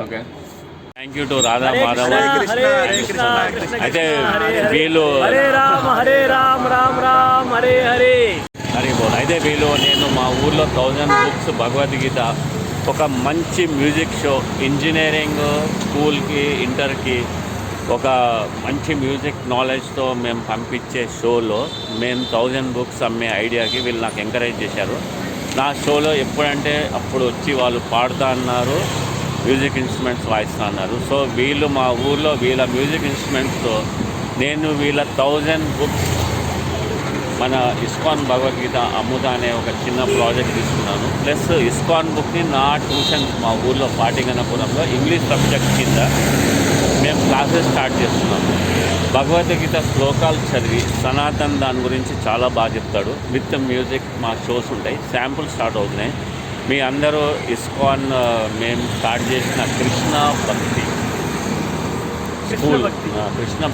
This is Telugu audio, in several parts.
Okay, thank you to Radha Madhav. అయితే వీళ్ళు హరే రామ్ రామ్ రామ్ హరే హరే హరి బోల్. అయితే వీళ్ళు నేను మా ఊర్లో 1000 బుక్స్ భగవద్గీత ఒక మంచి మ్యూజిక్ షో, ఇంజనీరింగ్ స్కూల్కి ఇంటర్కి ఒక మంచి మ్యూజిక్ నాలెడ్జ్తో మేము పంపించే షోలో మేము 1000 బుక్స్ అమ్మే ఐడియాకి వీళ్ళు నాకు ఎంకరేజ్ చేశారు. నా షోలో ఎప్పుడంటే అప్పుడు వచ్చి వాళ్ళు పాడుతా అన్నారు, మ్యూజిక్ ఇన్స్ట్రుమెంట్స్ వాయిస్తా అన్నారు. సో వీళ్ళు మా ఊర్లో వీళ్ళ మ్యూజిక్ ఇన్స్ట్రుమెంట్స్తో నేను వీళ్ళ 1000 బుక్స్ మన ఇస్కాన్ భగవద్గీత అమ్ముతా అనే ఒక చిన్న ప్రాజెక్ట్ తీసుకున్నాను. ప్లస్ ఇస్కాన్ బుక్ని నా ట్యూషన్స్ మా ఊర్లో పాటిగణపురంలో ఇంగ్లీష్ సబ్జెక్ట్ కింద మేము క్లాసెస్ స్టార్ట్ చేస్తున్నాము. భగవద్గీత శ్లోకాలు చదివి సనాతన్ దాని గురించి చాలా బాగా చెప్తాడు. విత్ మ్యూజిక్ మా షోస్ ఉంటాయి. శాంపుల్ స్టార్ట్ అవుతున్నాయి. మీ అందరూ ఇస్కాన్ మేము స్టార్ట్ చేసిన కృష్ణ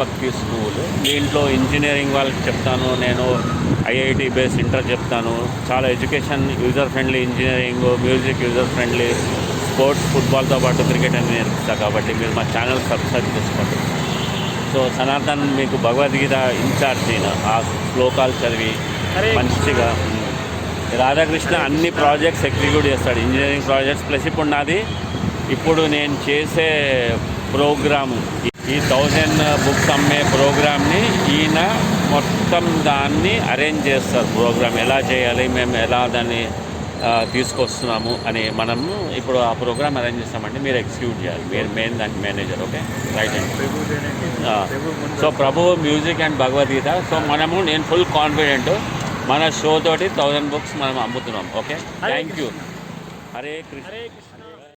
భక్తి స్కూల్, దీంట్లో ఇంజనీరింగ్ వాళ్ళకి చెప్తాను, నేను ఐఐటి బేస్ ఇంటర్ చెప్తాను. చాలా education user friendly engineering, music user friendly, sports ఫుట్బాల్తో పాటు క్రికెట్ అని నేర్పిస్తాను. కాబట్టి మీరు మా ఛానల్ సబ్స్క్రైబ్ చేసుకోండి. సో సనాతన్ మీకు భగవద్గీత ఇన్ఛార్జ్ అయిన ఆ శ్లోకాలు చదివి మంచిగా రాధాకృష్ణ అన్ని ప్రాజెక్ట్స్ ఎగ్జిక్యూట్ చేస్తాడు, ఇంజనీరింగ్ ప్రాజెక్ట్స్. ప్లస్ ఇప్పుడు నేను చేసే ప్రోగ్రాము, ఈ 1000 బుక్స్ అమ్మే ప్రోగ్రామ్ని ఈయన మొత్తం దాన్ని అరేంజ్ చేస్తారు. ప్రోగ్రామ్ ఎలా చేయాలి, మేము ఎలా దాన్ని తీసుకొస్తున్నాము అని మనము ఇప్పుడు ఆ ప్రోగ్రామ్ అరేంజ్ చేస్తామండి. మీరు ఎగ్జిక్యూట్ చేయాలి, మీరు మెయిన్ దానికి మేనేజర్. ఓకే, రైట్ అండి. So Prabhu music and Bhagavad Gita. So నేను ఫుల్ కాన్ఫిడెంట్ మన షో తోటి 1000 బుక్స్ మనం అమ్ముతున్నాం. Okay, thank you. Hare Krishna.